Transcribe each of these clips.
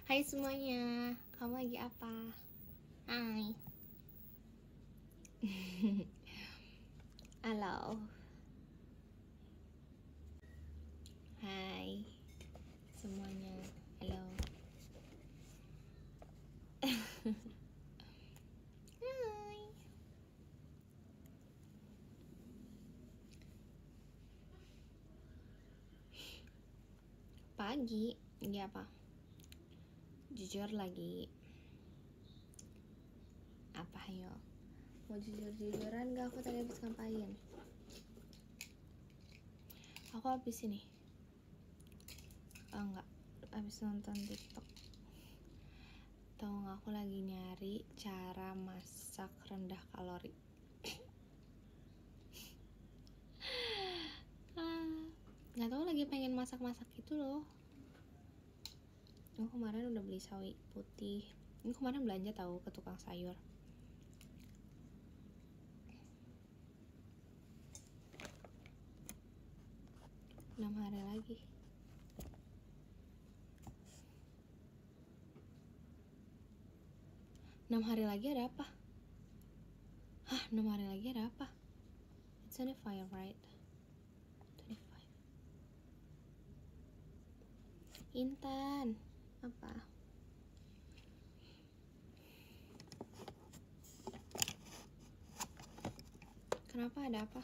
Hai semuanya, kamu lagi apa? Hai. Halo. Hai semuanya. Halo. Hai. Pagi, lagi apa? Jujur lagi apa yo? Mau jujur-jujuran gak? Aku tadi habis ngapain? Aku habis ini. Enggak, habis nonton TikTok. Tahu nggak, aku lagi nyari cara masak rendah kalori. Nggak tahu, lagi pengen masak-masak gitu loh. Aku kemarin udah beli sawi putih. Ini kemarin belanja tahu ke tukang sayur. Enam hari lagi. Enam hari lagi ada apa? Hah, 6 hari lagi ada apa? It's 25, right? 25. Intan, apa? Kenapa, ada apa?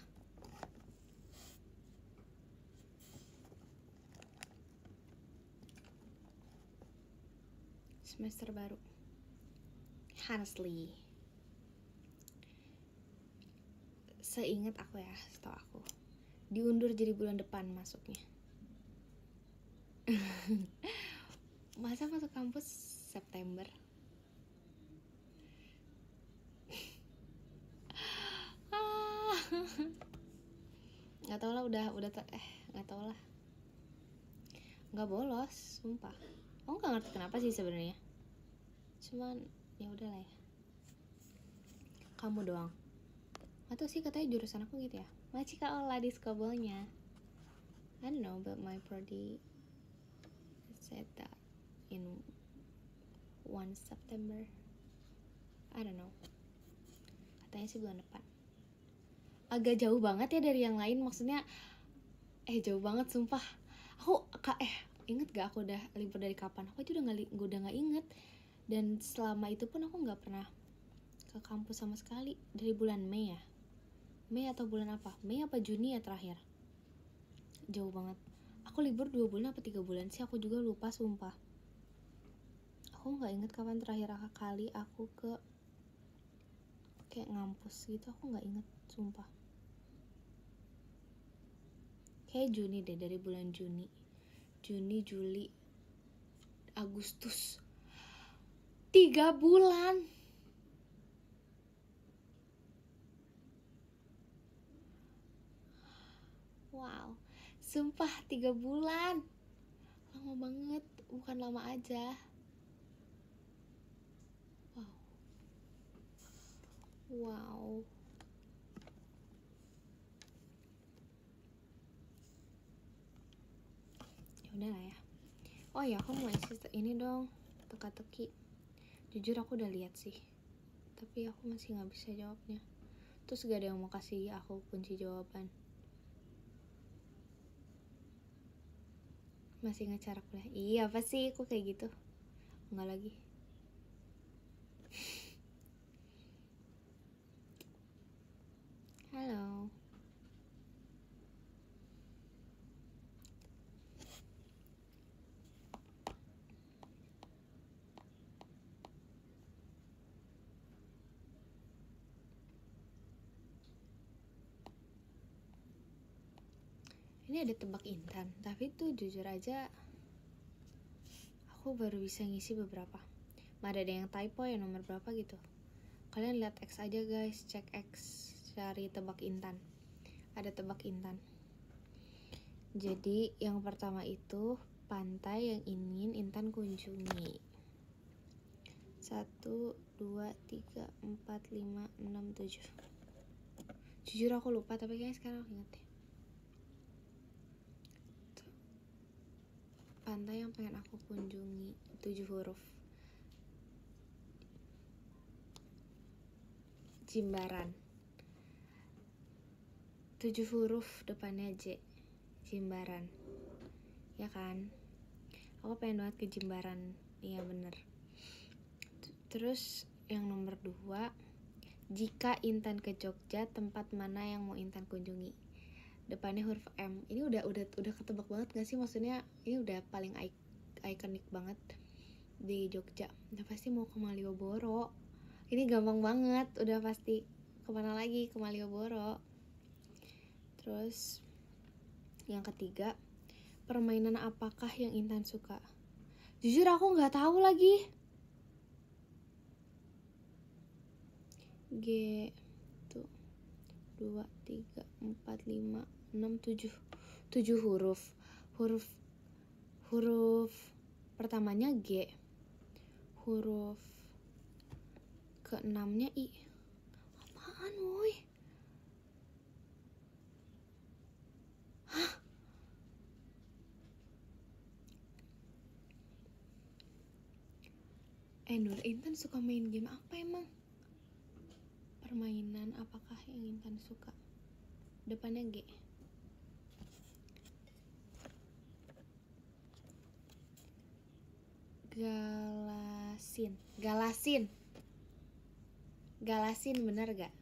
Semester baru. Honestly, seingat aku ya, setahu aku diundur jadi bulan depan masuknya. Masa masuk kampus September? Nggak tau lah, udah nggak tau lah. Nggak bolos, sumpah. Aku nggak ngerti kenapa sih sebenarnya. Cuman ya udah lah ya. Kamu doang. Atau sih katanya jurusan aku gitu ya. Macika olah di skobelnya. I don't know, but my prodi said that in 1 September. I don't know. Katanya sih bulan depan. Agak jauh banget ya dari yang lain, maksudnya jauh banget sumpah. Aku inget gak aku udah libur dari kapan? Aku aja udah nggak inget. Dan selama itu pun aku nggak pernah ke kampus sama sekali. Dari bulan Mei ya. Mei atau bulan apa? Mei apa Juni ya terakhir? Jauh banget. Aku libur 2 bulan apa 3 bulan sih, aku juga lupa sumpah. Aku nggak inget kapan terakhir kali aku ke kayak ngampus gitu. Aku nggak inget sumpah. Kayak Juni deh, dari bulan Juni, Juli, Agustus. 3 bulan. Wow, sumpah 3 bulan. Lama banget, bukan lama aja. Wow. Ya udah lah ya. Oh ya, aku mau isi ini dong, teka-teki. Jujur aku udah lihat sih, tapi aku masih nggak bisa jawabnya. Terus gak ada yang mau kasih aku kunci jawaban. Masih ngecarak lah. Iya, apa sih aku kayak gitu? Enggak lagi. Halo. Ini ada tebak Intan, tapi tuh jujur aja aku baru bisa ngisi beberapa. Ada yang typo ya, nomor berapa gitu. Kalian lihat X aja guys, cek X, cari tebak Intan. Ada tebak Intan. Jadi yang pertama itu pantai yang ingin Intan kunjungi. 1, 2, 3, 4, 5, 6, 7. Jujur aku lupa, tapi kayaknya sekarang aku inget deh. Pantai yang pengen aku kunjungi. 7 huruf. Jimbaran. 7 huruf depannya J. Jimbaran. Ya kan? Aku pengen banget ke Jimbaran. Iya bener. Terus yang nomor 2, jika Intan ke Jogja, tempat mana yang mau Intan kunjungi? Depannya huruf M. Ini udah ketebak banget gak sih? Maksudnya ini udah paling ikonik banget di Jogja. Udah pasti mau ke Malioboro. Ini gampang banget. Udah pasti kemana lagi? Ke Malioboro. Terus yang ketiga, permainan apakah yang Intan suka? Jujur aku nggak tahu lagi. G tuh 2, 3, 4, 5, 6, 7 huruf. Huruf pertamanya G, huruf ke-6-nya I. Apaan woi? Hah? Nur Intan suka main game apa emang? Permainan apakah yang Intan suka? Depannya G. Galasin bener gak?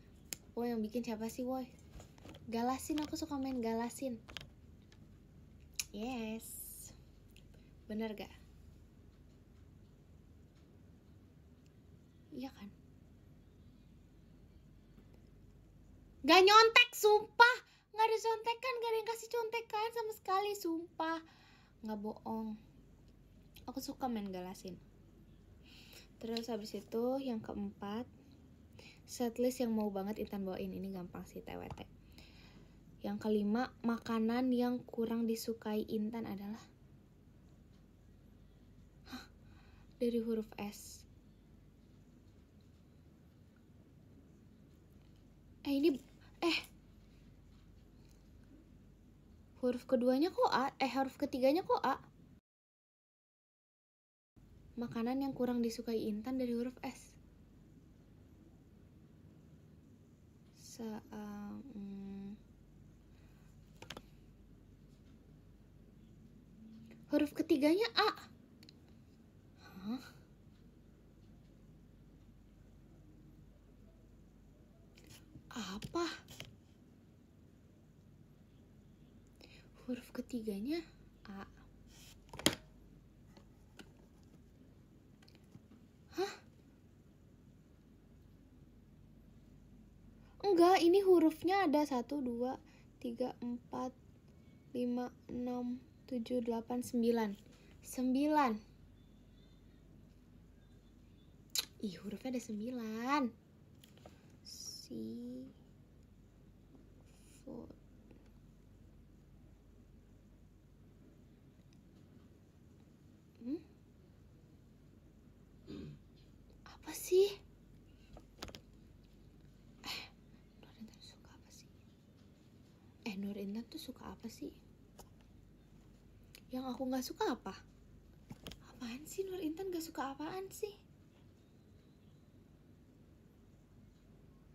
Woi yang bikin siapa sih woi? Galasin, aku suka main Galasin. Yes. Bener gak? Iya kan? Gak nyontek, sumpah. Gak ada contekan, gak ada yang kasih contekan sama sekali, sumpah. Gak bohong. Aku suka main Galasin. Terus habis itu yang keempat, setlist yang mau banget Intan bawain. Ini gampang sih, TWT. Yang kelima, makanan yang kurang disukai Intan adalah dari huruf S. Huruf keduanya kok A? Huruf ketiganya kok A? Makanan yang kurang disukai Intan dari huruf S. Huruf ketiganya A. Hah? Apa? Huruf ketiganya A. Hah? Enggak, ini hurufnya ada 1, 2, 3, 4, 5, 6, 7, 8, 9. 9. Ih, hurufnya ada 9. Seafood. Apa sih? Nur Intan tuh suka apa sih? Yang aku gak suka apa? Apaan sih Nur Intan gak suka apaan sih?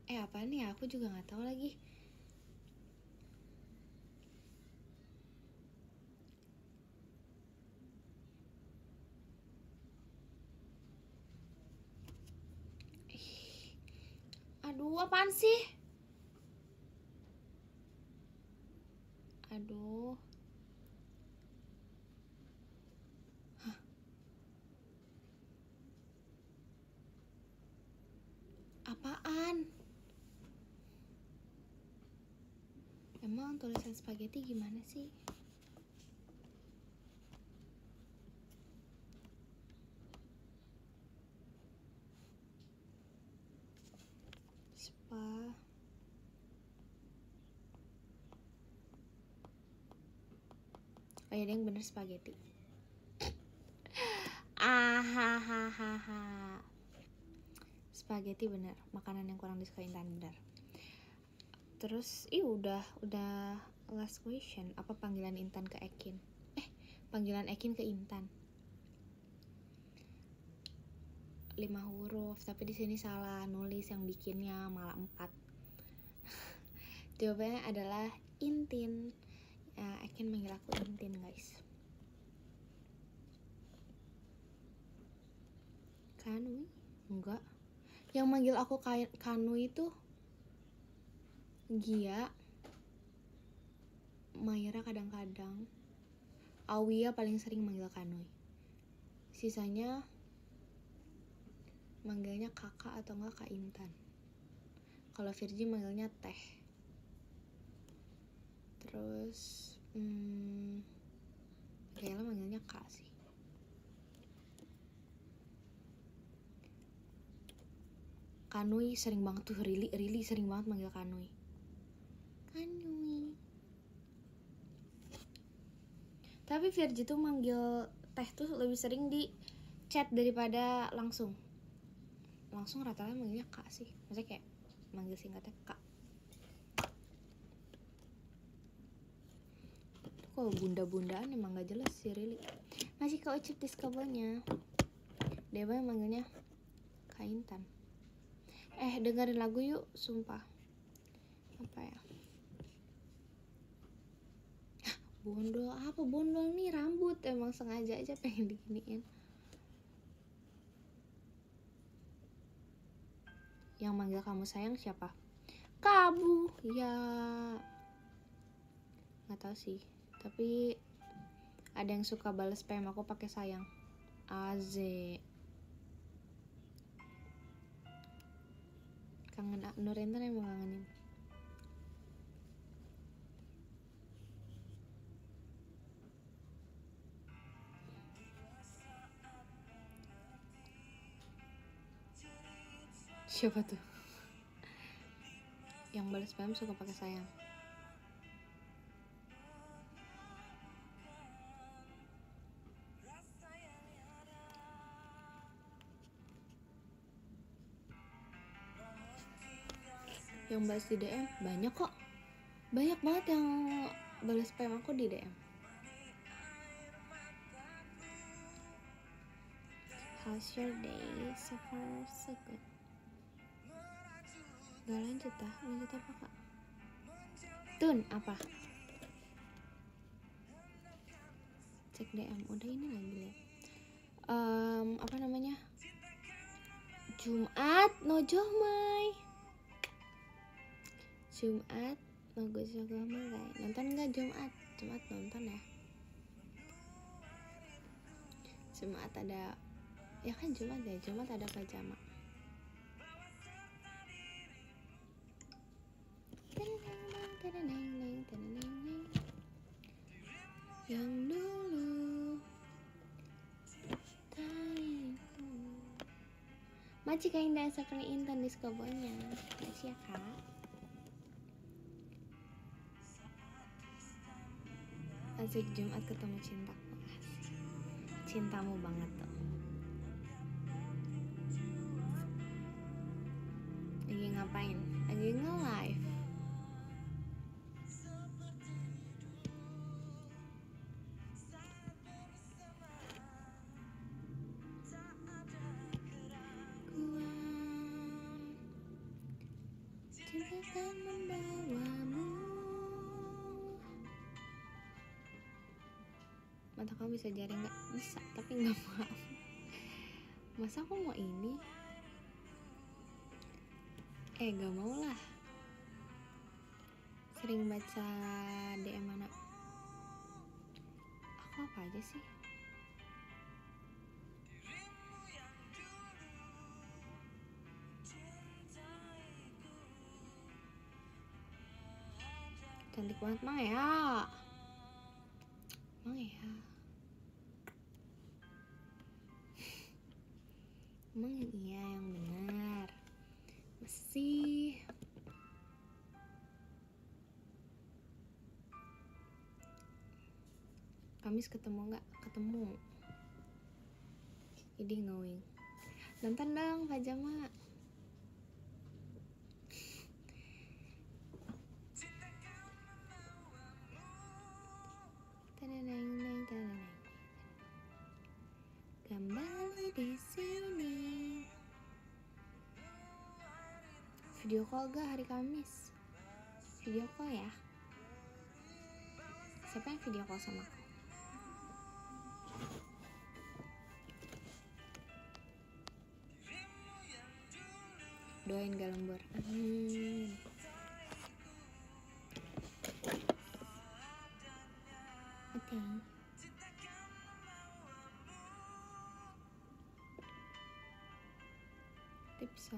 Apaan ya? Aku juga gak tahu lagi. Aduh, apaan sih? Aduh. Hah? Apaan? Emang tulisan spaghetti gimana sih? Oh ya, yang bener spaghetti. Ahahaha. Spaghetti bener, makanan yang kurang disukai Intan bener. Terus, udah last question. Apa panggilan Intan ke Ekin? Panggilan Ekin ke Intan. 5 huruf, tapi di sini salah nulis, yang bikinnya malah 4. Jawabannya adalah Intin. Akan manggil aku Intin, guys. Kanui? Enggak. Yang manggil aku Kanui itu Gia, Maira kadang-kadang, Awia paling sering manggil Kanui. Sisanya manggilnya kakak atau enggak Kak Intan. Kalau Virgi manggilnya Teh. Terus Kayla manggilnya Kak sih. Kanui sering banget tuh, Rili sering banget manggil Kanui. Tapi Virgi tuh manggil Teh tuh lebih sering di chat daripada langsung rata-rata manggilnya Kak sih. Maksudnya kayak manggil singkatnya Kak. Kalau bunda-bundaan emang gak jelas sih Rili. Masih kau ucap diskabelnya. Dewa manggilnya Kak Intan. Dengerin lagu yuk, sumpah. Apa ya? Bondol, apa bondol nih? Rambut, emang sengaja aja pengen diginiin. Yang manggil kamu sayang siapa? Kamu, ya. Nggak tahu sih, tapi ada yang suka balas spam aku pakai sayang. Aze. Kangen Nurintan emang kangenin. Siapa tuh? Yang balas spam suka pakai sayang. Yang balas di DM banyak kok. Banyak banget yang balas spam aku di DM. How's your day? So far so good. Gak lanjut ah, lanjut apa kak? Tun, apa? Cek DM, udah ini lagi lihat. Apa namanya? Jumat, no Jomai. Jumat, no Jomai. Nonton nggak Jumat? Jumat nonton ya. Jumat ada, ya kan Jumat ya. Jumat ada pajama. Yang dulu tariku. Maci Kak Indah seperti Intan di skobonya. Makasih ya kak. Asik Jumat ketemu cintaku. Asik. Cintamu banget tuh. Lagi ngapain? Lagi nge-live. Cinta akan membawamu. Mata kamu bisa jaring nggak? Bisa, tapi nggak mau. Masa aku mau ini? Gak mau lah. Sering baca DM mana? Aku apa aja sih? Cantik banget Mang ya. Mang ya. Emang yang iya yang benar. Masih. Kamis ketemu nggak? Ketemu. Jadi ngawing. Nonton dong pajama. Kembali di sini. Video call gak hari Kamis? Video call ya. Siapa yang video call sama aku? Doain gak lembur. Amin. Oke. Tips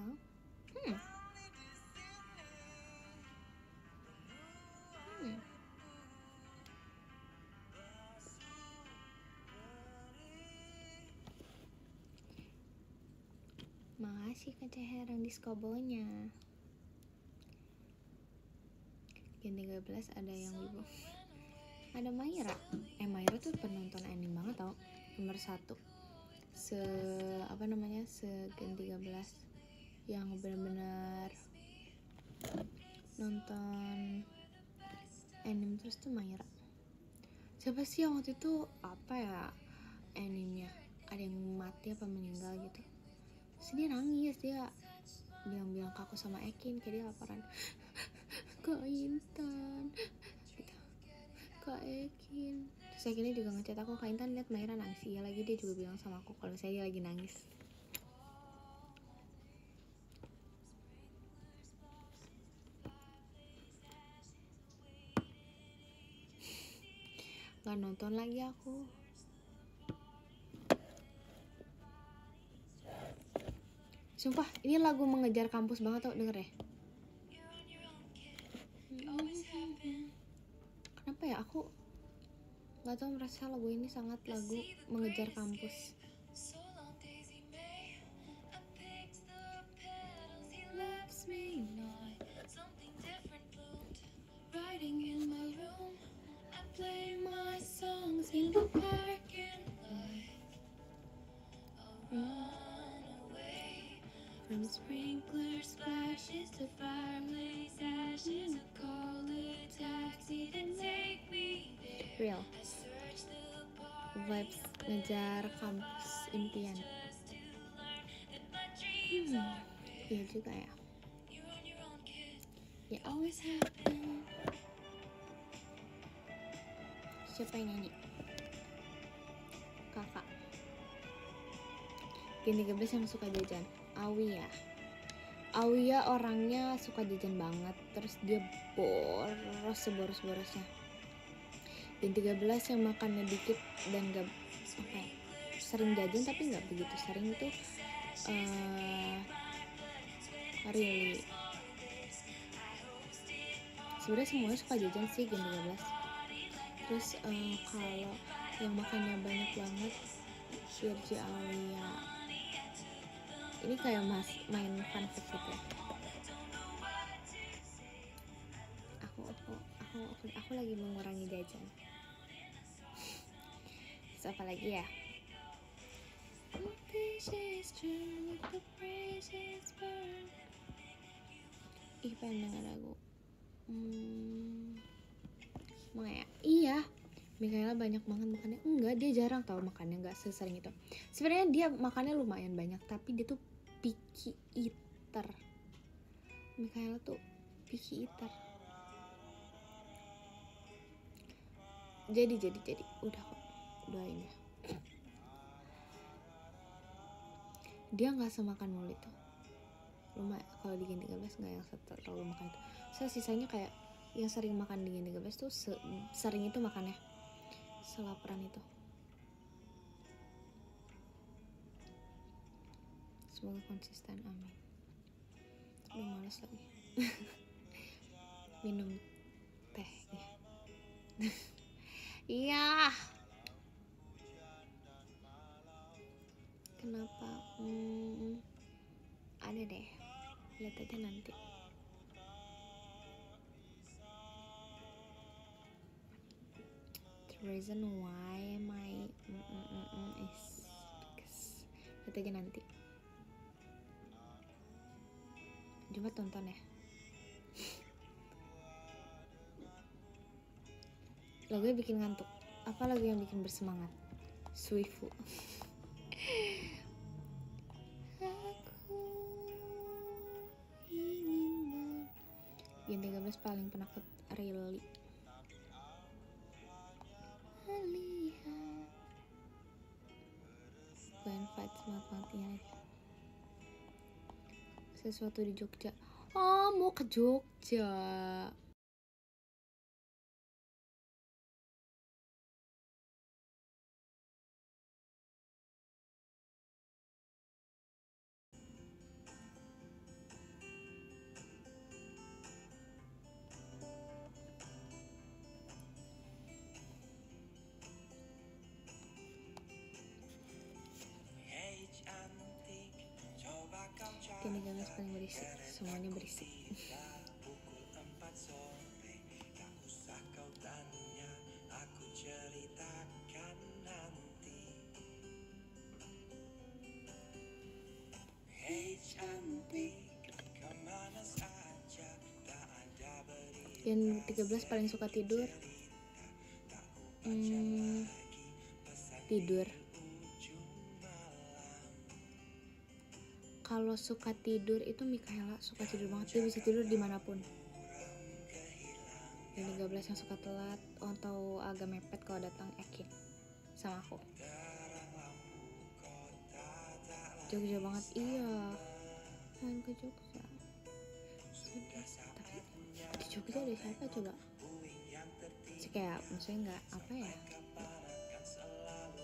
Makasih Kak Ceher yang diskobolnya. Gen 13 ada yang wibu. Ada Maira. Maira tuh penonton anime banget tau. Nomor 1. Se Gen 13 yang benar-benar nonton anime terus tuh Maira. Siapa sih yang waktu itu animenya ada yang mati apa meninggal gitu. Terus dia nangis, dia bilang ke aku sama Ekin, kayak dia laporan Kak Intan gitu. Kak Ekin. Terus Ekinnya juga ngechat aku, Kak Intan lihat Maira nangis. Iya lagi, dia juga bilang sama aku kalau saya dia lagi nangis. Gak nonton lagi aku. Sumpah, ini lagu mengejar kampus banget tau, denger ya. Kenapa ya, aku gak tau, merasa lagu ini sangat lagu mengejar kampus. From sprinkler splashes to fireplace ashes, I call a taxi to take me there. Real vibes ngejar kampus impian. Iya juga ya. Ya always happen. Siapa yang nyanyi? Kakak. Gen 13 yang suka jajan. Awia orangnya suka jajan banget, terus dia boros seboros-borosnya. Gen 13 yang makannya dikit dan gak sering jajan tapi gak begitu sering itu really. Sebenarnya semuanya suka jajan sih Gen 13. Terus kalau yang makannya banyak banget Virgi Awia. Ini kayak main fun fact gitu ya. Aku lagi mengurangi jajan. Terus apa lagi ya? Pengen denger lagu. Mau ya? Iya. Mikaela banyak banget makannya. Enggak, dia jarang tau makannya, enggak sesering itu. Sebenarnya dia makannya lumayan banyak, tapi dia tuh picky eater. Mikaela tuh picky eater. Jadi udah kok, doain ya. Dia nggak semakan mulu itu. Lumayan kalau di Gen 13 nggak yang terlalu makan itu. Sisanya kayak yang sering makan di Gen 13 tuh sering itu makannya. Selaparan itu. Semoga konsisten, amin. Udah males lagi. Minum teh ya. Iya. Kenapa? Ada deh. Lihat aja nanti. The reason why my is because lihat aja nanti. Coba tonton ya. Lagunya bikin ngantuk. Apa lagu yang bikin bersemangat? Suifu. Aku ingin 13 paling penakut Riley. Lihat gue invite semangat-semangatnya lagi. Sesuatu di Jogja. Mau ke Jogja. Ini ganas paling berisik, semuanya berisik. Yang 13 paling suka tidur. Tidur. Kalau suka tidur itu Mikaela suka tidur banget, dia bisa tidur dimanapun. Yang 13 yang suka telat atau agak mepet kalau datang yakin sama aku. Jogja banget, iya. Main ke Jogja. Tapi di Jogja ada siapa coba? Sih kayak maksudnya nggak apa ya?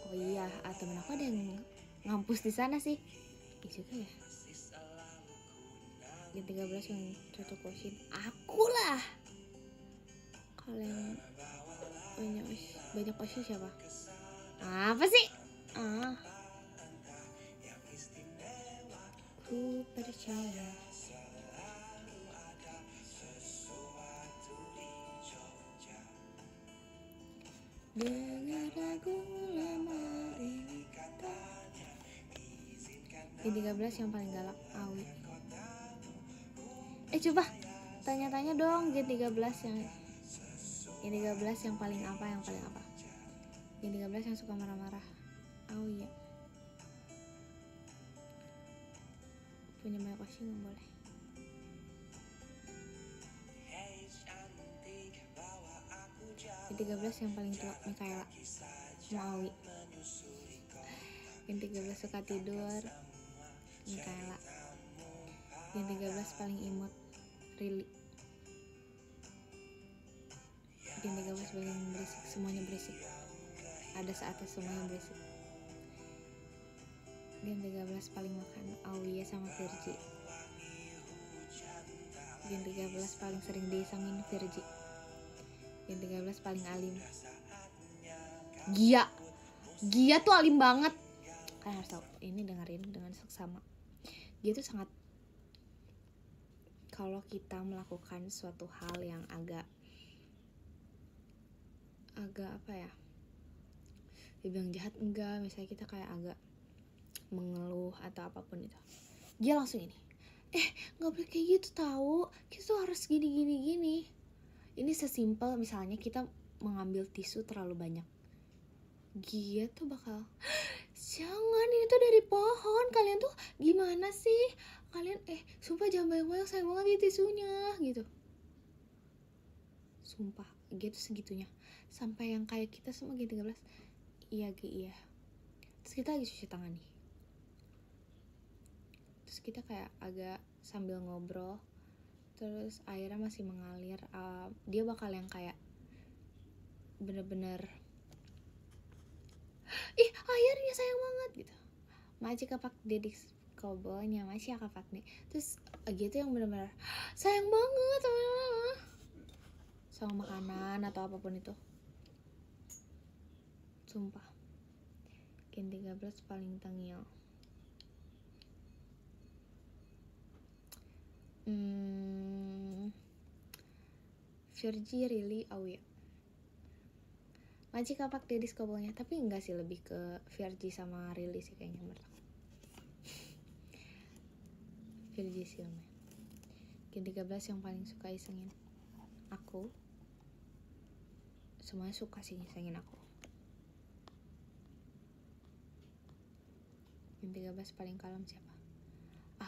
Oh iya, temen aku ada yang ngampus di sana sih. Iya juga ya. Yang 13 yang cocok kosin aku lah. Kalau yang banyak kosin siapa? Apa sih? Ku percaya dengar lagu lama ini katanya. Yang 13 yang paling galak Awi. Coba tanya-tanya dong G13 yang 13 yang paling apa, yang paling apa? Yang 13 yang suka marah-marah. Awi ya. Punya banyak kosin nggak boleh. Yang 13 yang paling tua Mikaela sama Awi. Yang 13 suka tidur Mikaela. Yang 13 paling imut Riley. Yang 13 paling berisik, semuanya berisik. Ada saatnya semuanya berisik. Yang 13 paling makan Aulia sama Virgi. Yang 13 paling sering disangin Virgi. Yang 13 paling alim Gia tuh alim banget. Kalian harus tahu, ini dengerin dengan seksama. Dia tuh sangat, kalau kita melakukan suatu hal yang agak apa ya, dibilang jahat enggak, misalnya kita kayak agak mengeluh atau apapun itu, dia langsung ini, nggak boleh kayak gitu tahu, kita tuh harus gini. Ini sesimpel misalnya kita mengambil tisu terlalu banyak, dia tuh bakal, jangan, ini tuh dari pohon, kalian tuh gimana sih, kalian sumpah jangan banyak-banyak, sayang banget di tisunya gitu. Sumpah gitu segitunya. Sampai yang kayak kita semua G13, iya. Terus kita lagi cuci tangan nih, terus kita kayak agak sambil ngobrol, terus airnya masih mengalir, dia bakal yang kayak bener-bener, airnya sayang banget gitu, maci kapak dedik kobolnya, maci kapak nih, terus gitu yang bener-bener sayang banget sama makanan atau apapun itu. Sumpah Gen 13 paling tengil. Virgi, Riley, Auya, maci kapak dedis kobolnya. Tapi enggak sih, lebih ke Virgi sama Riley sih kayaknya menurut aku. Virgi sih lumayan. Gen 13 yang paling suka isengin aku. Semuanya suka sih isengin aku. Gen 13 paling kalem siapa?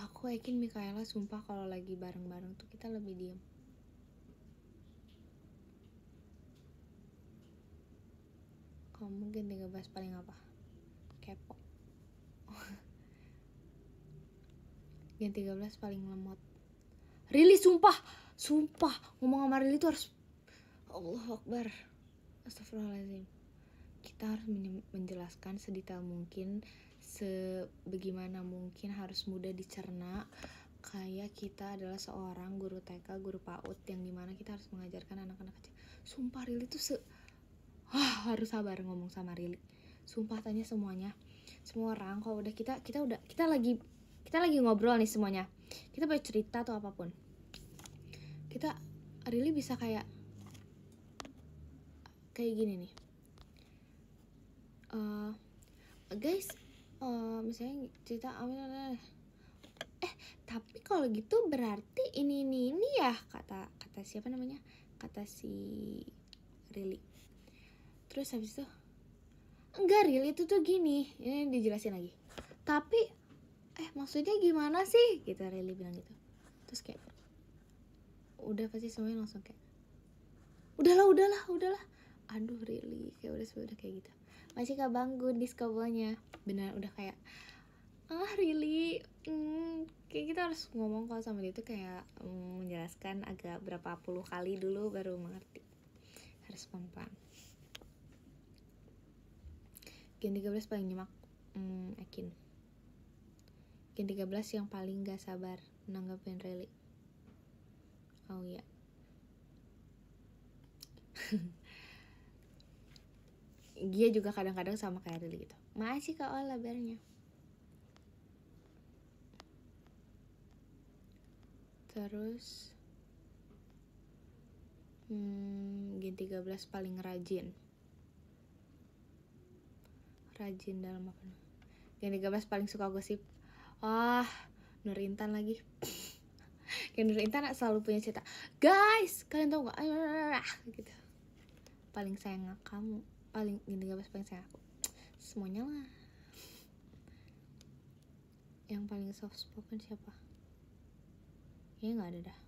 Aku yakin Mikaela, sumpah kalau lagi bareng-bareng tuh kita lebih diem. Mungkin 13 paling apa? Kepo. Gen 13 paling lemot. Really, sumpah ngomong sama Really tuh harus Allahu Akbar, astagfirullahaladzim. Kita harus menjelaskan sedetail mungkin, sebagaimana mungkin, harus mudah dicerna. Kayak kita adalah seorang guru TK, guru PAUD, yang dimana kita harus mengajarkan anak-anak kecil. Sumpah Really tuh harus sabar ngomong sama Really. Sumpah, tanya semuanya, semua orang. Kalau udah kita lagi ngobrol nih semuanya, kita boleh cerita atau apapun, kita Really bisa kayak gini nih, guys, misalnya cerita tapi kalau gitu berarti ini ya, kata siapa namanya, kata si Really. Terus habis itu enggak, Really itu tuh gini, ini dijelasin lagi, tapi maksudnya gimana sih, gitu. Really bilang gitu. Terus kayak udah pasti semuanya langsung kayak udahlah. Aduh Really, kayak udah kayak gitu. Masih Kak Banggun di skobelnya benar udah kayak Really, kayak kita harus ngomong kalau sama dia tuh kayak menjelaskan agak berapa puluh kali dulu baru mengerti, harus pelan-pelan. Gen 13 paling nyemak, Akin. Gen 13 yang paling gak sabar nanggapin Really. Oh iya. Dia juga kadang-kadang sama kayak Really gitu. Makasih Kak Ola barnya. Terus Gen 13 paling rajin dalam apa? Gen 13 paling suka gosip. Nur Intan lagi. Gen Nur Intan selalu punya cerita. Guys, kalian tahu gak? Gitu. Paling sayang kamu. Paling Gen 13 paling sayang aku. Semuanya lah. Yang paling soft spoken siapa? Kayaknya gak ada dah.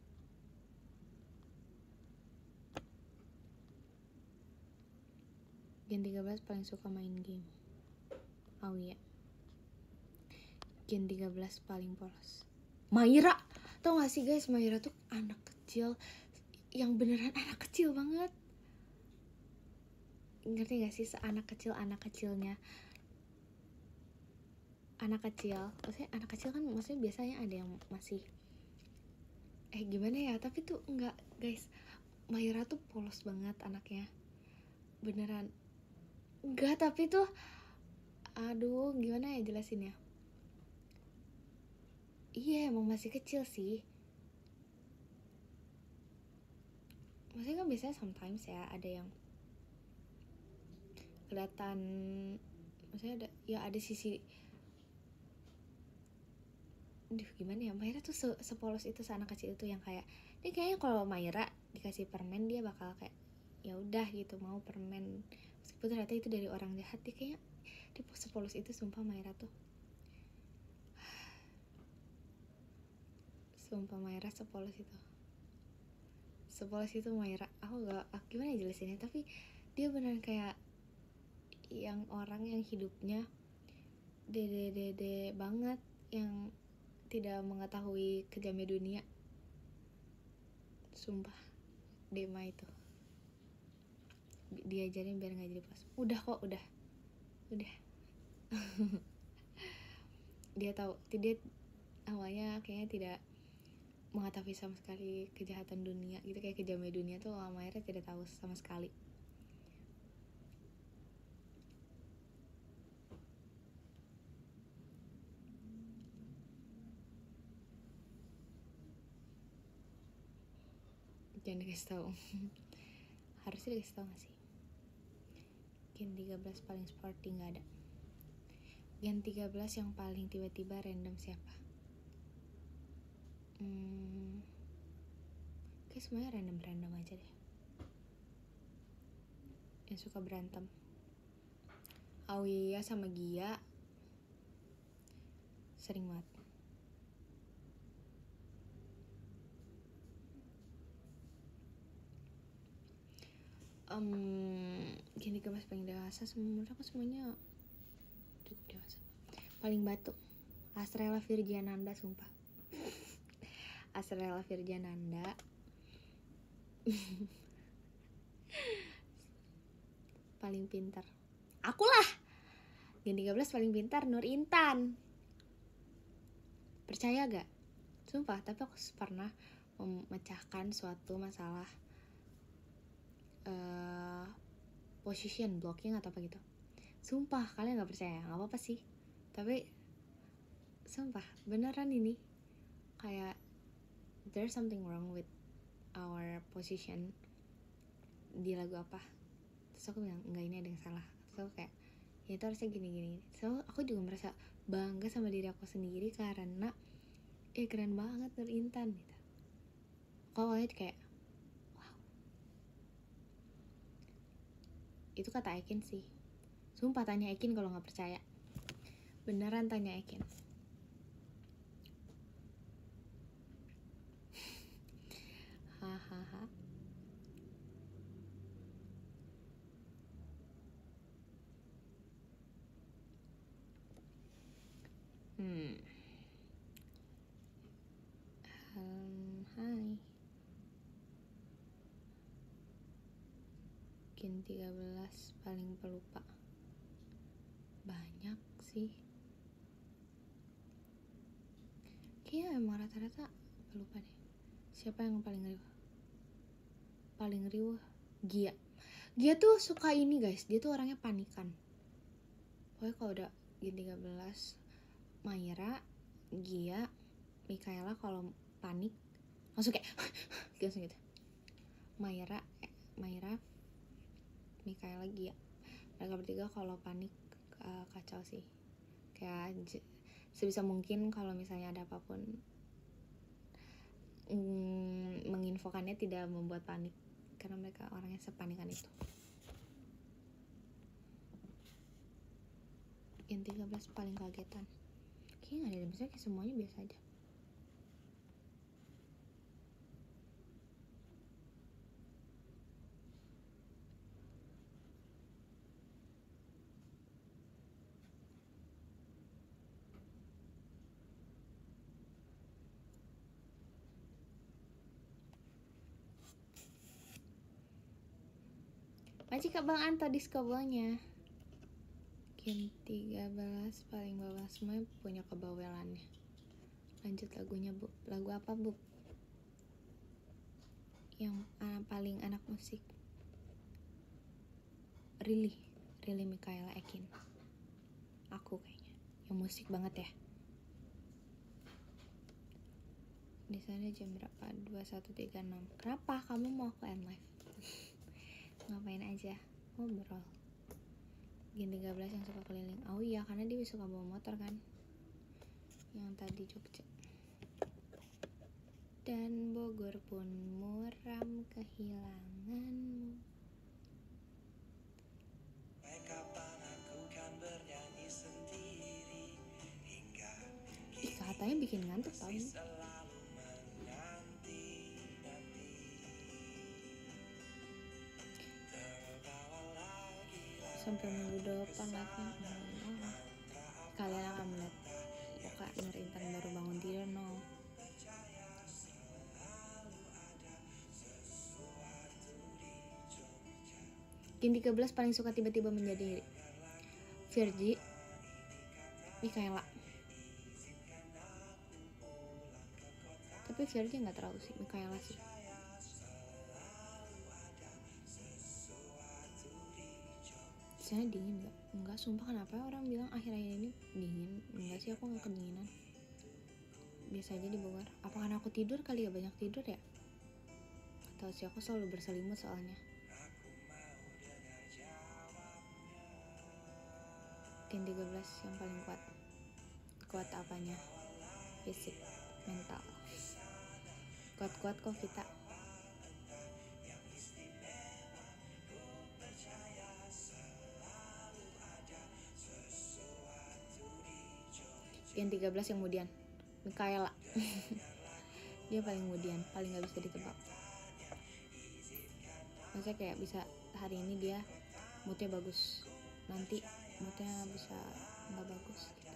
Gen 13 paling suka main game. Oh iya. Gen 13 paling polos. Maira. Tau gak sih guys, Maira tuh anak kecil. Yang beneran anak kecil banget. Ngerti gak sih, seanak kecilnya. Anak kecil. Maksudnya anak kecil kan maksudnya biasanya ada yang masih gimana ya, tapi tuh enggak guys. Maira tuh polos banget anaknya. Beneran. Enggak, tapi tuh aduh, gimana ya jelasinnya? Iya, emang masih kecil sih. Maksudnya kan biasanya sometimes ya ada yang kelihatan, maksudnya ada sisi gimana ya, Maira tuh sepolos itu, seanak kecil itu yang kayak dia kayaknya kalau Maira dikasih permen dia bakal kayak ya udah gitu, mau permen meskipun ternyata itu dari orang jahat. Dia kayaknya dia sepolos itu, sumpah. Maira tuh Maira sepolos itu Maira. Aku gimana ya jelasinnya, tapi dia beneran kayak yang orang yang hidupnya dede banget, yang tidak mengetahui kejamnya dunia. Sumpah, Dema itu diajarin biar gak jadi pas. Udah dia tahu, dia awalnya kayaknya tidak mengetahui sama sekali kejahatan dunia gitu, kayak kejamnya dunia tuh Maira tidak tahu sama sekali. Jangan dikasih tahu. Harusnya dikasih tahu gak sih? Gen 13 paling sporty gak ada. Gen 13 yang paling tiba-tiba random siapa? Kayak semuanya random aja deh. Yang suka berantem, Aulia sama Gia sering banget. Gen 13 paling dewasa, menurut aku semuanya cukup dewasa. Paling batu Astrella Virjananda, sumpah. Astrella Virjananda paling pintar. Akulah. Gen 13 paling pintar Nur Intan. Percaya gak? Sumpah, tapi aku pernah memecahkan suatu masalah position blocking atau apa gitu. Sumpah, kalian gak percaya, gak apa-apa sih. Tapi sumpah, beneran ini kayak there's something wrong with our position di lagu apa. Terus aku bilang, enggak, ini ada yang salah. Terus aku kayak, ya itu harusnya gini-gini. So aku juga merasa bangga sama diri aku sendiri karena keren banget Nur Intan gitu. Kalau lihat kayak wow. Itu kata Ekin sih. Sumpah, tanya Ekin kalau nggak percaya. Beneran tanya Ekin. Hahaha. Hai. Gen 13 paling pelupa. Banyak sih. Kayaknya emang rata-rata pelupa deh. Siapa yang paling riuh? Paling riuh Gia. Gia tuh suka ini guys, dia tuh orangnya panikan. Pokoknya kalau udah Gen 13, Maira, Gia, Mikaela kalau panik langsung kayak langsung gitu. Maira, Mikaela, Gia, mereka bertiga kalau panik kacau sih. Kayak sebisa mungkin kalau misalnya ada apapun menginfokannya tidak membuat panik, karena mereka orangnya sepanikan itu. Gen 13 paling kagetan. Kayaknya gak ada, misalnya kayak semuanya biasa aja. Masih Kak Bang Anto diskobolnya. Gen 13 paling bawah, semuanya punya kebawelannya. Lanjut lagunya Bu. Lagu apa Bu? Yang paling anak musik. Really Mikaela Ekin. Aku kayaknya yang musik banget ya. Di sana jam berapa? 21.36. Kenapa kamu mau aku end live? Ngapain aja? Ngobrol. Gen 13 yang suka keliling. Oh iya, karena dia suka bawa motor kan. Yang tadi Jogja. Dan Bogor pun muram kehilanganmu. Ih, katanya bikin ngantuk tau ini. Sampai minggu depan live-nya. Kalian akan melihat muka Nur Intan baru bangun tidur no. Gen 13 paling suka tiba-tiba menjadi Virgi, Mikaela. Tapi Virgi gak terlalu sih, Mikaela sih. Sana dingin gak? Enggak, sumpah, kenapa orang bilang akhir-akhir ini dingin? Enggak sih, aku gak kedinginan. Biasa aja di Bogor. Apa karena aku tidur kali ya, banyak tidur ya? Atau sih, aku selalu berselimut soalnya. Gen 13 yang paling kuat. Kuat apanya? Fisik, mental. Kuat-kuat kok kita. Gen 13 yang kemudian Mikaela. Dia paling kemudian, paling gak bisa ditebak. Maksudnya kayak bisa hari ini dia moodnya bagus, nanti moodnya bisa nggak bagus gitu.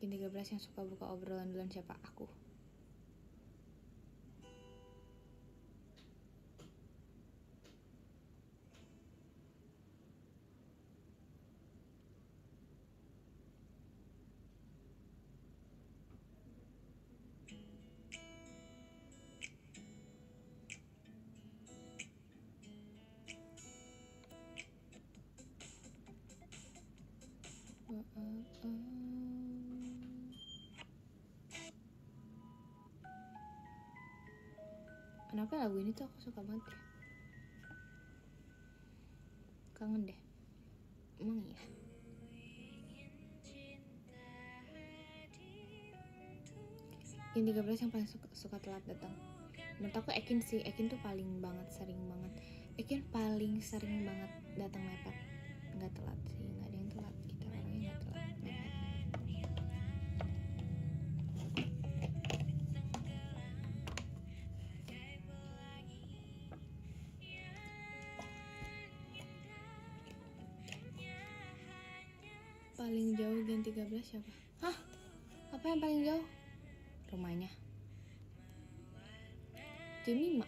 Gen 13 yang suka buka obrolan duluan siapa? Aku. Kenapa lagu ini tuh aku suka banget ya? Kangen deh. Emang iya. Yang 13 yang paling suka telat datang. Menurut aku Ekin sih, Ekin tuh paling banget, sering banget. Ekin paling sering banget datang mepet. Nggak telat sih, nggak ada yang telat. Kita orangnya nggak telat, mepet. Paling jauh Gen 13 siapa? Hah? Apa yang paling jauh? Rumahnya jam 5.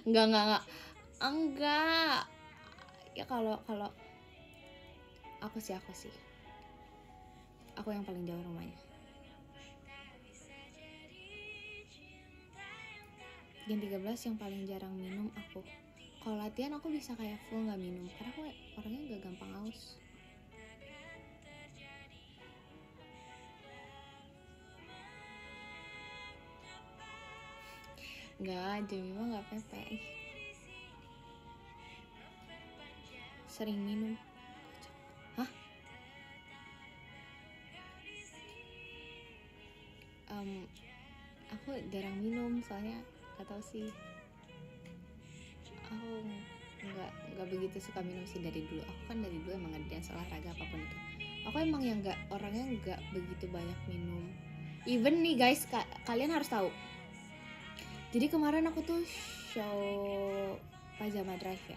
Enggak. Ya kalau aku sih. Aku yang paling jauh rumahnya. Gen 13 yang paling jarang minum aku. Kalau latihan aku bisa kayak full nggak minum karena aku orangnya gak gampang haus. Enggak, Jemima nggak pepe. Sering minum. Hah? Aku jarang minum soalnya gak tau sih. Aku nggak begitu suka minum sih dari dulu. Aku kan dari dulu emang ada dance olahraga apapun itu. Aku emang yang orangnya nggak begitu banyak minum. Even nih guys, kalian harus tahu. Jadi kemarin aku tuh show Pajama Drive ya.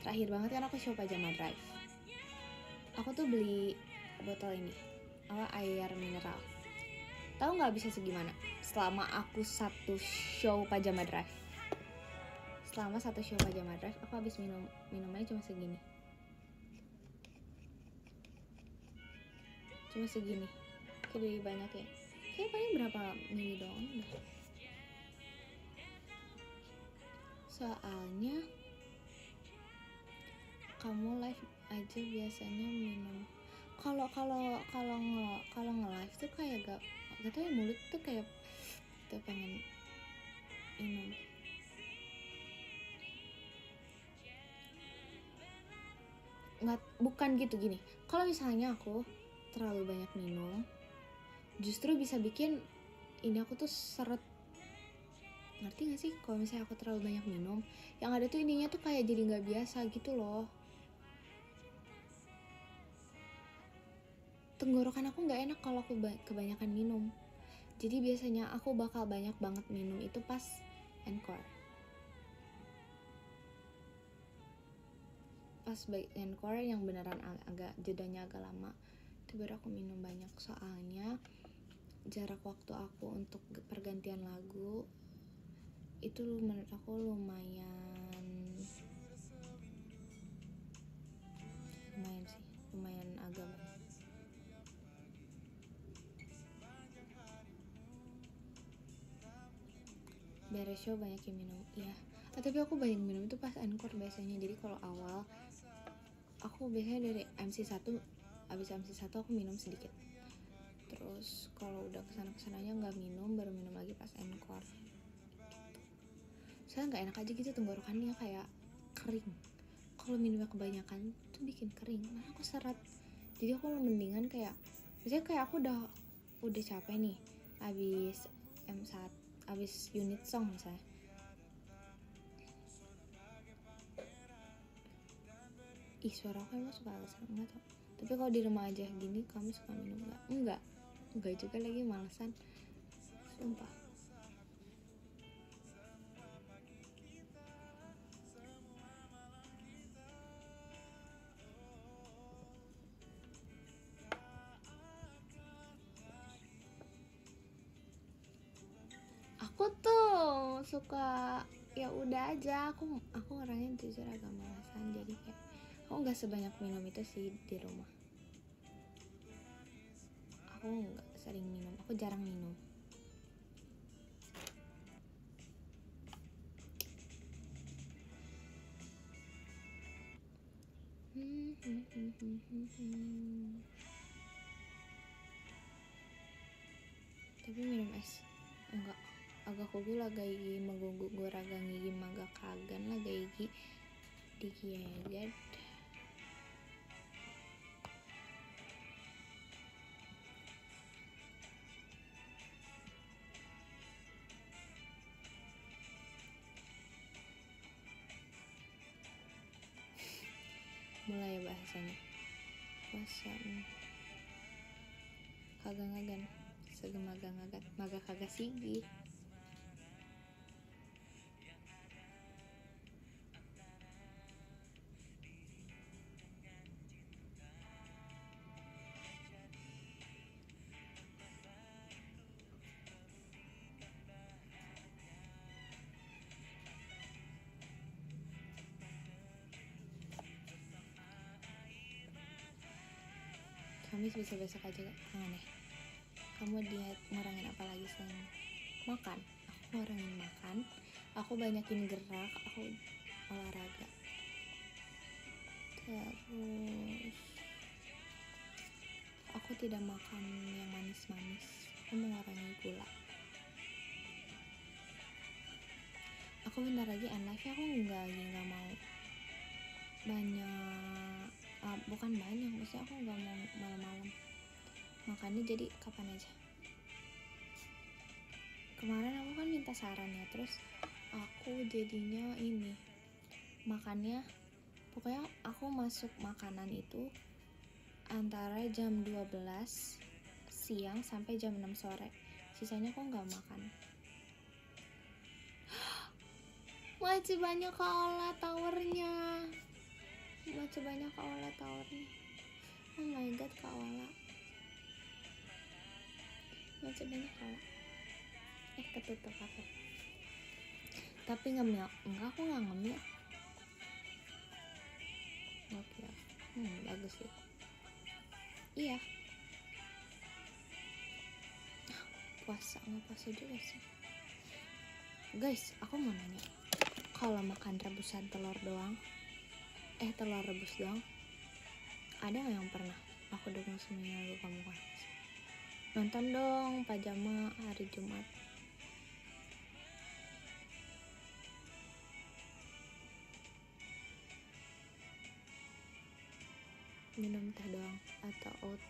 Terakhir banget kan aku show Pajama Drive. Aku tuh beli botol ini, air mineral. Tahu nggak bisa segimana? Selama aku satu show Pajama Drive. Selama satu show Pajama Drive, aku habis minumnya cuma segini. Kayak lebih banyak ya. Kayak paling berapa mili doang udah. Soalnya kamu live aja biasanya minum. Kalau nge-live tuh kayak gak tau ya, mulut tuh kayak tuh pengen minum. Bukan gitu, gini. Kalau misalnya aku terlalu banyak minum, justru bisa bikin ini aku tuh seret. Ngerti gak sih? Kalau misalnya aku terlalu banyak minum, yang ada tuh ininya tuh kayak jadi nggak biasa gitu loh. Tenggorokan aku nggak enak kalau aku kebanyakan minum. Jadi biasanya aku bakal banyak banget minum itu pas encore. Pas encore yang beneran agak jedanya agak lama, itu baru aku minum banyak. Soalnya jarak waktu aku untuk pergantian lagu itu menurut aku lumayan agak beres show banyak yang minum. Iya, tapi aku banyak minum itu pas encore biasanya. Jadi kalau awal aku biasanya dari MC1, abis MC1 aku minum sedikit. Terus kalau udah kesananya nggak minum, baru minum lagi pas encore gitu. Soalnya nggak enak aja gitu tenggorokannya, kayak kering. kalau minumnya kebanyakan tuh bikin kering, mana aku seret. Jadi aku mendingan kayak, misalnya kayak aku udah capek nih abis M1, abis unit song misalnya, suara aku emang suka agak serem, nggak tau. Tapi kalau di rumah aja gini, kamu suka minum nggak? Enggak juga, lagi malesan, sumpah. Aku tuh suka ya udah aja, aku orangnya jujur agak malesan, jadi kayak aku nggak sebanyak minum itu sih di rumah. Aku nggak sering minum, aku jarang minum. Tapi minum es enggak, agak kugu lah gigi magugu raga gigi maga kagan lah gigi digieged. Mulai ya bahasanya puasa kagak ngagan segemaga ngagat maga kagak sigi. Kamis bisa besok aja gak? Aneh. Kamu diet ngurangin apa lagi selain makan? Aku ngurangin makan, aku banyakin gerak, aku olahraga. Terus aku tidak makan yang manis-manis, aku mengurangi gula. Aku bentar lagi end live ya, aku nggak mau banyak, bukan banyak, maksudnya aku nggak mau malam-malam makannya, jadi kapan aja. Kemarin aku kan minta saran ya, terus aku jadinya ini makannya, pokoknya aku masuk makanan itu antara jam 12 siang sampai jam 6 sore, sisanya aku nggak makan. Masih banyak kaola towernya, masih banyak kaola towernya. Oh my god, kaola masih banyak kaola. Ketutup aku. Tapi ngemil enggak, aku nggak ngemil. Oke, bagus sih. Iya, puasa nggak puasa juga sih guys. Aku mau nanya, kalau makan rebusan telur doang, telur rebus doang, ada nggak yang pernah aku dukung seminggu kamu kan? Nonton dong pajama hari Jumat. Minum teh doang atau oat?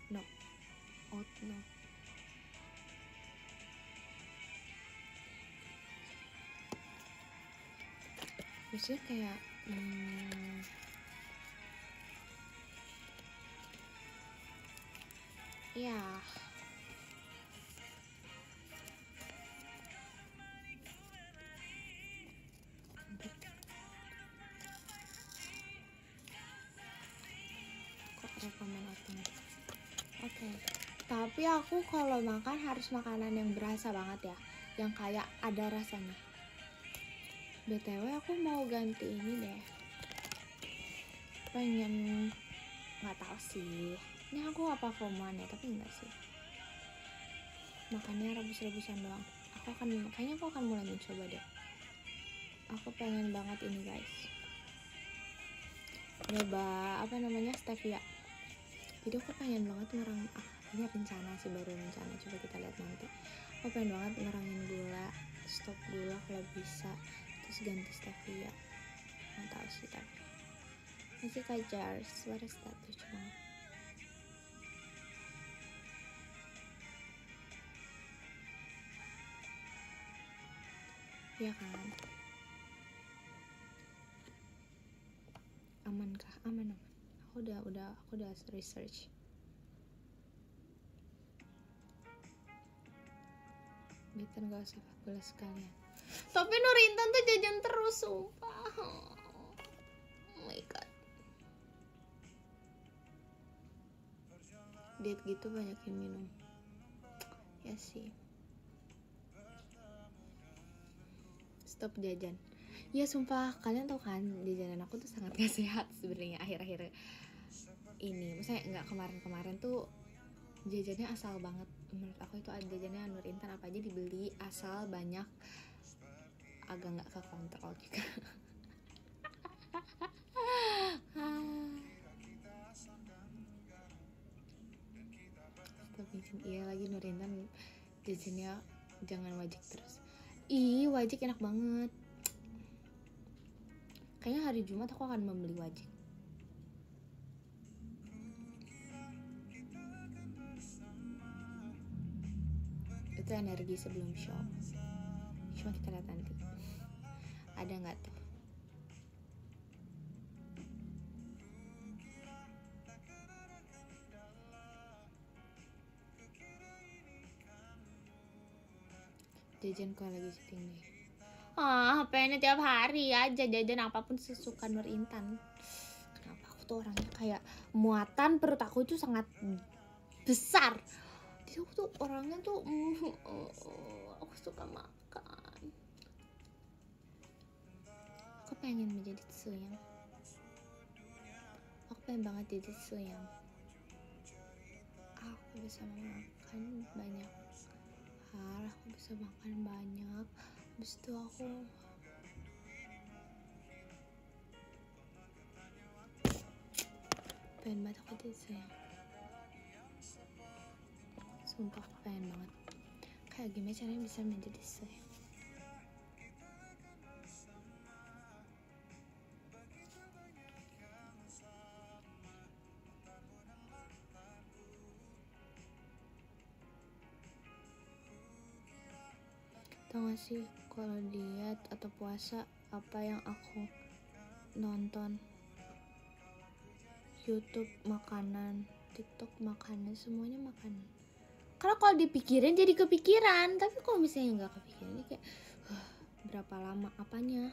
No, oat no. Maksudnya kayak ya kok rekomen oatnya. Oke. Tapi aku kalau makan harus makanan yang berasa banget ya, yang kayak ada rasanya. BTW aku mau ganti ini deh, pengen, nggak tahu sih, ini aku apa FOMO ya, tapi enggak sih, makannya rebus-rebusan doang. Kayaknya aku akan mulai mencoba deh. Aku pengen banget ini guys, nyoba apa namanya, stevia. Jadi aku pengen banget ini rencana sih, baru rencana, coba kita lihat nanti. Aku pengen banget ngurangin gula, stop gula kalau bisa, terus ganti stevia. nggak tahu sih, tapi masih kayak jars. What is that? Lucu banget. Ya kan, aman kah? Aman. Aku udah research. Biar gak usah bola sekalian. Tapi Nur Intan tuh jajan terus, sumpah. Oh my god. Diet gitu banyakin minum. Ya sih. Stop jajan. Ya sumpah, kalian tau kan jajanan aku tuh sangat gak sehat sebenarnya akhir-akhir ini. Maksudnya nggak kemarin-kemarin tuh jajannya asal banget. Menurut aku itu jajannya Nur Intan apa aja dibeli asal banyak, agak nggak kekontrol juga. Stop bikin. Iya lagi Nur Intan jajannya jangan wajik terus. Ih, wajik enak banget. Kayaknya hari Jumat aku akan membeli wajik. Itu energi sebelum show. Cuma kita lihat nanti. Ada nggak tuh? Jajan kalau lagi syuting deh. Pengennya tiap hari aja jajan apapun sesuka Nur Intan. Kenapa aku tuh orangnya kayak muatan perut aku itu sangat besar. Jadi aku tuh orangnya tuh aku suka makan. Aku pengen menjadi Suyang. Aku pengen banget jadi Suyang. Aku bisa makan banyak hal, aku bisa makan banyak. Habis itu aku pengen banget aku jadi Suyang. Sumpah aku pengen banget. Kayak gimana caranya bisa menjadi Suyang? Tau gak sih kalau diet atau puasa apa yang aku nonton? YouTube makanan, TikTok makanan, semuanya makanan. Karena kalau dipikirin jadi kepikiran, tapi kalau misalnya nggak kepikiran kayak berapa lama apanya?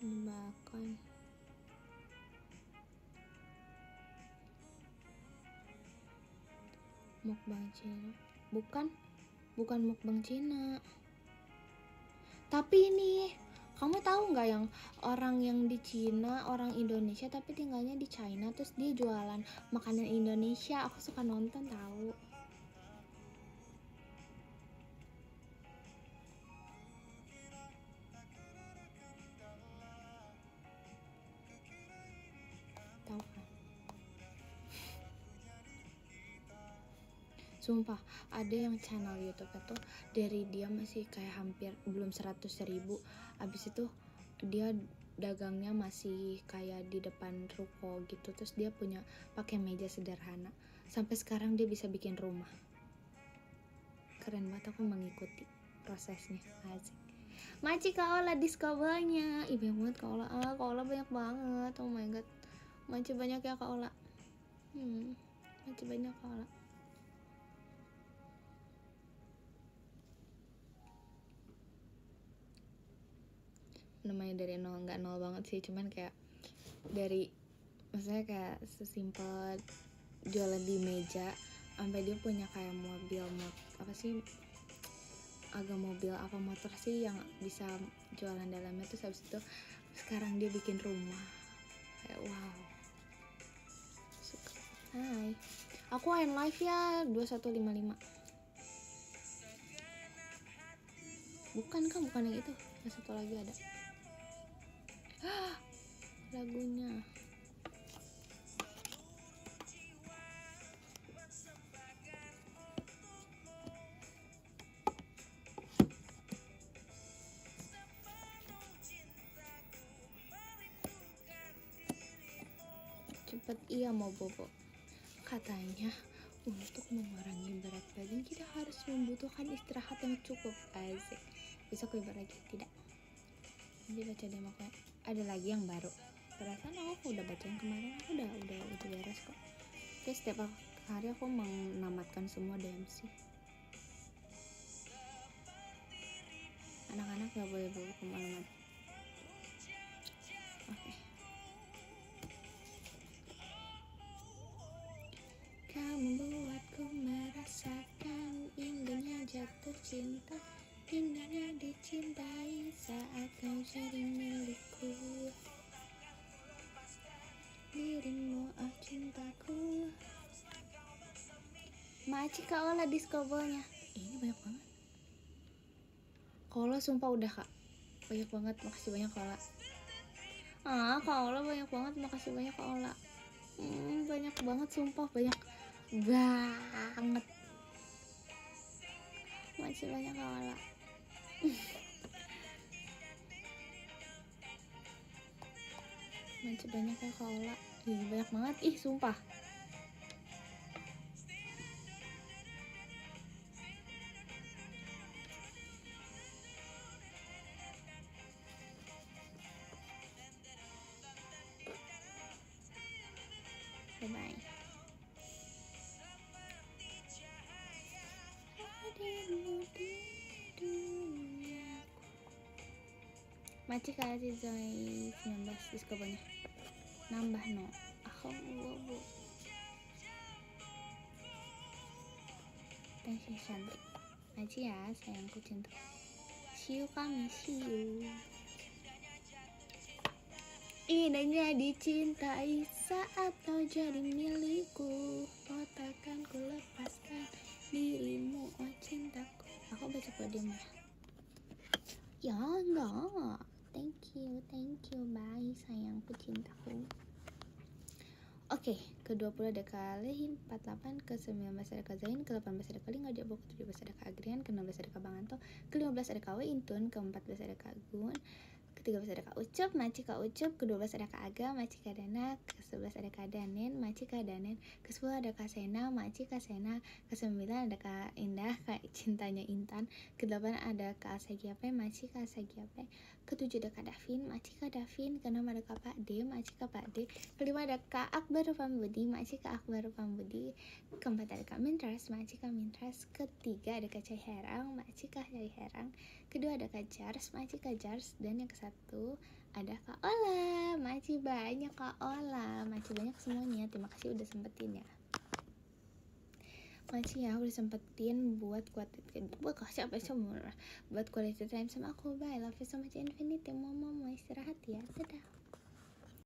Makan. Mukbang Cina. Bukan mukbang Cina. Tapi ini, kamu tahu nggak yang orang yang di Cina, orang Indonesia tapi tinggalnya di China, terus dia jualan makanan Indonesia. Aku suka nonton tahu. Tahu kan? Sumpah, ada yang channel YouTube itu dari dia masih kayak hampir belum 100.000. Abis itu dia dagangnya masih kayak di depan ruko gitu. Terus dia punya pakai meja sederhana. Sampai sekarang dia bisa bikin rumah. Keren banget, aku mengikuti prosesnya. Asik. Maci Kak Ola diskobelnya. Ih, banyak banget Kak Ola. Kak Ola banyak banget. Oh my god. Maci banyak ya Kak Ola. Maci banyak Kak Ola. Namanya dari nol, nggak nol banget sih, cuman kayak dari maksudnya kayak sesimpel jualan di meja sampai dia punya kayak mobil apa sih, agak mobil apa motor sih yang bisa jualan dalamnya. Terus habis itu sekarang dia bikin rumah kayak wow, suka. Hai, aku main live ya 2155. Bukan yang itu, yang satu lagi ada lagunya. cepet. Iya mau bobo. Katanya untuk mengurangi berat badan kita harus membutuhkan istirahat yang cukup. Asik. Besok libur lagi tidak. Nanti baca demo kayak ada lagi yang baru. Perasaan aku udah baca yang kemarin, aku udah beres kok. Terus setiap hari aku menamatkan semua DMC. Anak-anak gak boleh bawa kemalaman. Oke. Kamu membuatku merasakan indahnya jatuh cinta, indahnya dicintai saat kau jadi milikku. Dirimu oh cintaku. Maci Kak Ola diskobolnya. Ini banyak banget. Kak Ola sumpah udah Kak. Banyak banget, makasih banyak Kak Ola. Kak Ola banyak banget, makasih banyak Kak Ola. Banyak banget sumpah, banyak banget. Makasih banyak Kak Ola. Makasih banyak ya Kak Ola. Banyak banget, sumpah. Bye-bye. Maci kasih Zoe 19 diskobannya. Nambah no. Aku bobo. Thanks ya cantik. Maci ya sayangku cinta. See you kami, see you. Indahnya dicintai saat kau jadi milikku. Oh takkan ku lepaskan dirimu oh cintaku. Aku baca podium ya. Ya enggak. Thank you, bye sayangku cintaku. Oke, ke-20 ada Kalehin, 48, ke-19 ada Kazain, ke-18 ada Kalinga, ke-17 ada Kaagrian, ke-16 ada Kabanganto, ke-15 ada Kawe Intun, ke-14 ada Kagun, ke-13 ada Kak Ucup, Maci Kak Ucup, ke-12 ada Kak Aga, Maci Kak Dana, ke-11 ada Kak Danen, Maci Kak Danen, ke-10 ada Kak Sena, Maci Kak Sena, ke-9 ada Kak Indah, Kak Cintanya Intan, ke-8 ada Kak Asagiape, Maci Kak Asagiape, ke-7 ada Kak Davin, Maci Kak Davin, ke-6 ada Kak Pak D, Maci Kak Pak D, ke-5 ada Kak Akbar Pambudi, Maci Kak Akbar Pambudi, ke-4 ada Kak Mintras, Maci Kak Mintras, ke-3 ada Kak Cai Herang, Maci Kak Cai Herang, kedua ada Kak Jars, Maci Kak Jars, dan yang ke-1 ada Kak Ola. Maci banyak Kak Ola, maci banyak semuanya. Terima kasih udah sempetin ya. Maci ya udah sempetin buat quality time sama aku. Bye, love you so much infinity. Mau istirahat ya. Dadah.